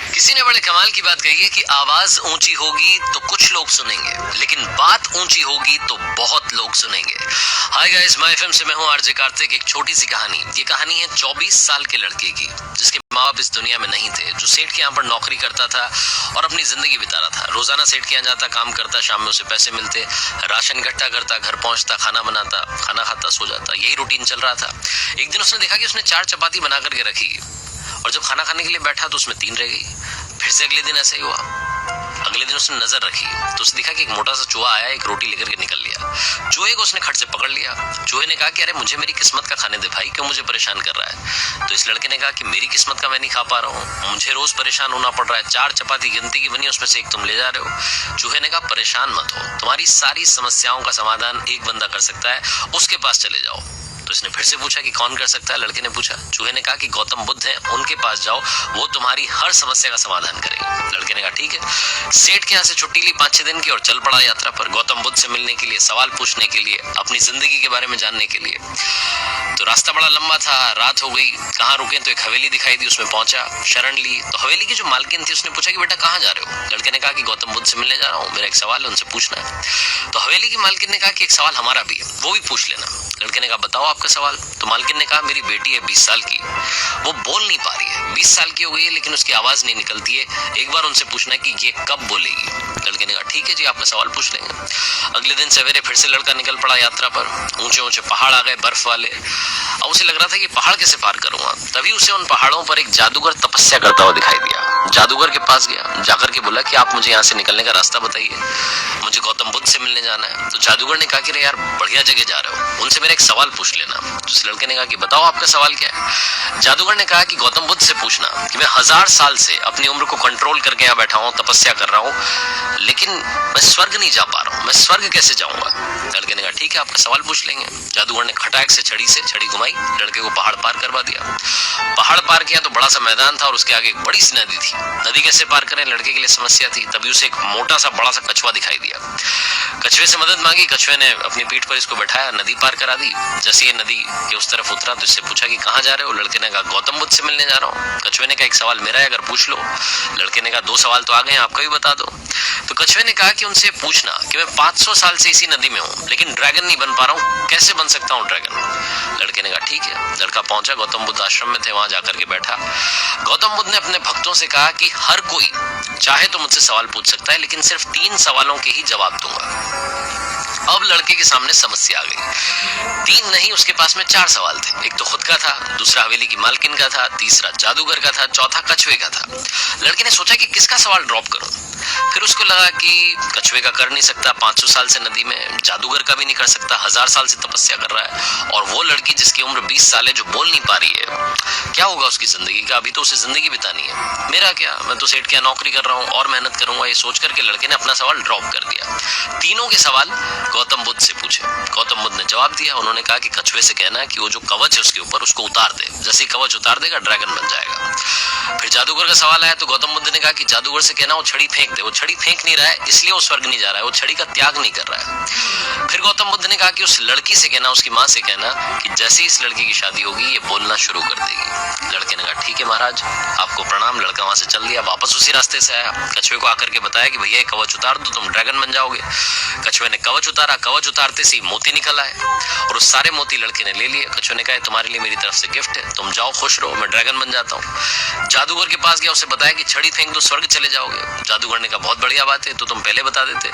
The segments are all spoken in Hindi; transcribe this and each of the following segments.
किसी ने बड़े कमाल की बात कही है कि आवाज ऊंची होगी तो कुछ लोग सुनेंगे, लेकिन बात ऊंची होगी तो बहुत लोग सुनेंगे। हाय गाइस, माय एफएम से मैं हूं आरजे कार्तिक। एक छोटी सी कहानी। ये कहानी है 24 साल के लड़के की, जिसके माँ बाप इस दुनिया में नहीं थे, जो सेठ के यहाँ पर नौकरी करता था और अपनी जिंदगी बिता रहा था। रोजाना सेठ के यहाँ जाता, काम करता, शाम में उसे पैसे मिलते, राशन इकट्ठा करता, घर पहुंचता, खाना बनाता, खाना खाता, सो जाता। यही रूटीन चल रहा था। एक दिन उसने देखा कि उसने 4 चपाती बना करके रखी और जब खाना खाने के लिए बैठा तो उसमें 3 रह गई। फिर से अगले दिन ऐसा ही हुआ। अगले दिन उसने नजर रखी तो उसने देखा कि एक मोटा सा चूहा आया, एक रोटी लेकर के निकल लिया। चूहे को उसने खट से पकड़ लिया। चूहे ने कहा कि अरे मुझे मेरी किस्मत का खाने दे भाई, क्यों मुझे परेशान कर रहा है। तो इस लड़के ने कहा कि मेरी किस्मत का मैं नहीं खा पा रहा हूँ, मुझे रोज परेशान होना पड़ रहा है। 4 चपाती गिनती की बनी, उसमें से एक तुम ले जा रहे हो। चूहे ने कहा परेशान मत हो, तुम्हारी सारी समस्याओं का समाधान एक बंदा कर सकता है, उसके पास चले जाओ। तो इसने फिर से पूछा कि कौन कर सकता है। लड़के ने पूछा। चूहे ने कहा कि गौतम बुद्ध हैं, उनके पास जाओ, वो तुम्हारी हर समस्या का समाधान करेंगे। लड़के ने कहा ठीक है। सेठ के यहाँ से छुट्टी ली 5-6 दिन की और चल पड़ा यात्रा पर, गौतम बुद्ध से मिलने के लिए, सवाल पूछने के लिए, अपनी जिंदगी के बारे में जानने के लिए। तो रास्ता बड़ा लंबा था, रात हो गई। कहाँ रुके तो एक हवेली दिखाई दी, उसमें पहुंचा, शरण ली। तो हवेली की जो मालकिन थी उसने पूछा कि बेटा कहाँ जा रहे हो। लड़के ने कहा कि गौतम बुद्ध से मिलने जा रहा हूँ, मेरा एक सवाल है, उनसे पूछना है। तो हवेली की मालकिन ने कहा कि एक सवाल हमारा भी है, वो भी पूछ लेना। लड़के ने कहा बताओ आपका सवाल। तो मालकिन ने कहा मेरी बेटी है 20 साल की, वो बोल नहीं पा रही है, 20 साल की हो गई है लेकिन उसकी आवाज नहीं निकलती है, एक बार उनसे पूछना है कि ये कब बोलेगी। लड़के ने कहा ठीक है जी, आपका सवाल पूछ लेंगे। अगले दिन सवेरे फिर से लड़का निकल पड़ा यात्रा पर। ऊंचे ऊंचे पहाड़ आ गए, बर्फ वाले। अब उसे लग रहा था कि पहाड़ कैसे पार करूंगा। तभी उसे उन पहाड़ों पर एक जादूगर तपस्या करता हुआ दिखाई दिया। जादूगर के पास गया, जाकर के बोला कि आप मुझे यहाँ से निकलने का रास्ता बताइए, मुझे गौतम बुद्ध से मिलने जाना है। तो जादूगर ने कहा कि यार बढ़िया जगह जा रहे हो, उनसे मेरा एक सवाल पूछ लेना। तो उस लड़के ने कहा कि बताओ आपका सवाल क्या है। जादूगर ने कहा कि गौतम बुद्ध से पूछना कि मैं 1000 साल से अपनी उम्र को कंट्रोल करके यहाँ बैठा हूँ, तपस्या कर रहा हूँ, लेकिन मैं स्वर्ग नहीं जा पा रहा हूँ, मैं स्वर्ग कैसे जाऊंगा। लड़के ने कहा ठीक है, आपका सवाल पूछ लेंगे। जादूगर ने खटाक से छड़ी घुमाई, लड़के को पहाड़ पार करवा दिया। पहाड़ पार किया तो बड़ा सा मैदान था और उसके आगे एक बड़ी सी नदी थी। नदी कैसे पार करें, लड़के के लिए समस्या थी। तभी उसे एक मोटा सा बड़ा सा कछुआ दिखाई दिया। कछुए से मदद मांगी, कछुए ने अपनी पीठ पर इसको बैठाया, नदी पार करा दी। जैसे ये नदी के उस तरफ उतरा तो इससे पूछा कि कहाँ जा रहे हो। लड़के ने कहा गौतम बुद्ध से मिलने जा रहा हूँ। कछुए ने कहा एक सवाल मेरा है, अगर पूछ लो। लड़के ने कहा 2 सवाल तो आ गए, आपका भी बता दो। तो कछुए ने कहा कि उनसे पूछना कि मैं 500 साल से इसी नदी में हूँ, लेकिन ड्रैगन नहीं बन पा रहा हूँ, कैसे बन सकता हूँ ड्रैगन। लड़के ने कहा ठीक है। लड़का पहुंचा, गौतम बुद्ध आश्रम में थे, वहां जाकर के बैठा। गौतम बुद्ध ने अपने भक्तों से कहा कि हर कोई चाहे तो मुझसे सवाल पूछ सकता है, लेकिन सिर्फ 3 सवालों के ही जवाब दूंगा। अब लड़के के सामने समस्या आ गई। 3 नहीं, उसके पास में 4 सवाल थे। एक तो खुद का था, दूसरा हवेली की मालकिन का था, तीसरा जादूगर का था, चौथा कछुए का था। लड़के ने सोचा कि किसका सवाल ड्रॉप करूं। फिर उसको लगा कि कछुए का कर नहीं सकता, 500 साल से नदी में, जादूगर का भी नहीं कर सकता, 1000 साल से तपस्या कर रहा है, और वो लड़की जिसकी उम्र 20 साल है जो बोल नहीं पा रही है, क्या होगा उसकी जिंदगी का। अभी तो उसे जिंदगी बितानी है, मेरा क्या, मैं तो सेठ के यहाँ नौकरी कर रहा हूँ और मेहनत करूंगा। ये सोच करके लड़के ने अपना सवाल ड्रॉप कर दिया। तीनों के सवाल गौतम बुद्ध से पूछे। गौतम बुद्ध ने जवाब दिया। उन्होंने कहा कि कछुए से कहना है कि वो जो कवच है उसके ऊपर, उसको उतार दे, जैसे ही कवच उतार देगा ड्रैगन बन जाएगा। फिर जादूगर का सवाल आया तो गौतम बुद्ध ने कहा कि जादूगर से कहना वो छड़ी फेंक दे। वो छड़ी फेंक नहीं रहा है, इसलिए वो स्वर्ग नहीं जा रहा है, वो छड़ी का त्याग नहीं कर रहा है। फिर गौतम बुद्ध ने कहा कि उस लड़की से कहना, उसकी माँ से कहना कि जैसे ही इस लड़की की शादी होगी ये बोलना शुरू कर देगी। लड़के ने कहा ठीक है महाराज, आपको प्रणाम। लड़का वहां से चल दिया, वापस उसी रास्ते से आया। कछुए को आकर के बताया कि भैया कवच उतार दो, तुम ड्रैगन बन जाओगे। कछुए ने कवच उतारा, कवच उतारते से मोती निकल आए और उस सारे मोती लड़के ने ले लिए। कछुए ने कहा तुम्हारे लिए मेरी तरफ से गिफ्ट है, तुम जाओ खुश रहो, मैं ड्रैगन बन जाता हूँ। जादूगर के पास गया, उसे बताया कि छड़ी फेंक दो, स्वर्ग चले जाओगे। जादूगर ने कहा बहुत बढ़िया बात है, तो तुम पहले बता देते।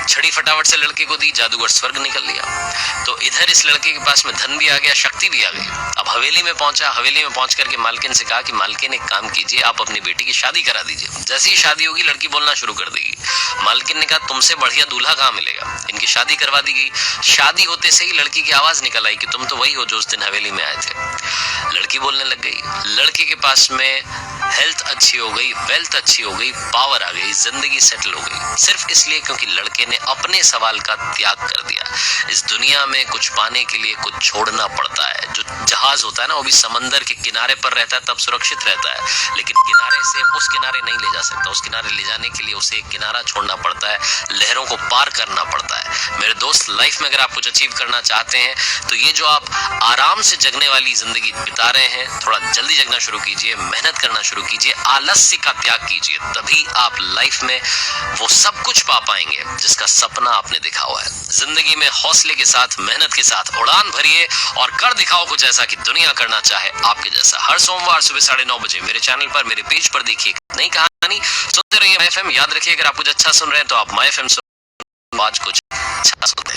छड़ी फटाफट से लड़के को दी, जादूगर स्वर्ग निकल लिया। तो इधर इस लड़के के पास में धन भी आ गया, शक्ति भी आ गई। अब हवेली में पहुंचा। हवेली में पहुंच करके मालकिन से कहा कि मालकिन एक काम कीजिए, आप अपनी बेटी की शादी करा दीजिए, जैसे ही शादी होगी लड़की बोलना शुरू कर देगी। मालकिन ने कहा तुमसे बढ़िया दूल्हा कहाँ मिलेगा। इनकी शादी करवा दी गई। शादी होते से ही लड़की की आवाज निकल आई कि तुम तो वही हो जो उस दिन हवेली में आए थे। लड़की बोलने लग गई। लड़के के पास में हेल्थ अच्छी हो गई, वेल्थ अच्छी हो गई, पावर आ गई, जिंदगी सेटल हो गई, सिर्फ इसलिए क्योंकि लड़के ने अपने सवाल का त्याग कर दिया। इस दुनिया में कुछ पाने के लिए कुछ छोड़ना पड़ता है। जो जहाज होता है ना, वो भी समंदर के किनारे पर रहता है तब सुरक्षित सुरक्षित रहता है, लेकिन किनारे से उस किनारे नहीं ले जा सकता। उस किनारे ले जाने के लिए उसे एक किनारा छोड़ना पड़ता है, लहरों को पार करना पड़ता है। मेरे दोस्त, लाइफ में अगर आप कुछ अचीव करना चाहते हैं तो ये जो आप आराम से जगने वाली जिंदगी बिता रहे हैं, थोड़ा जल्दी जगना शुरू कीजिए, मेहनत करना शुरू कीजिए, आलस्य का त्याग कीजिए, तभी आप लाइफ में वो सब कुछ पा पाएंगे जिसका सपना आपने देखा हुआ है। जिंदगी में हौसले के साथ, मेहनत के साथ उड़ान भरिए और कर दिखाओ कुछ ऐसा कि दुनिया करना चाहे आपके जैसा। हर सोमवार सुबह 9:30 बजे मेरे चैनल पर, मेरे पेज पर देखिए नई कहानी। सुनते रहिए माय एफएम। याद रखिए, अगर आप कुछ अच्छा सुन रहे हैं तो आप माय एफएम सुन, आज कुछ अच्छा सुन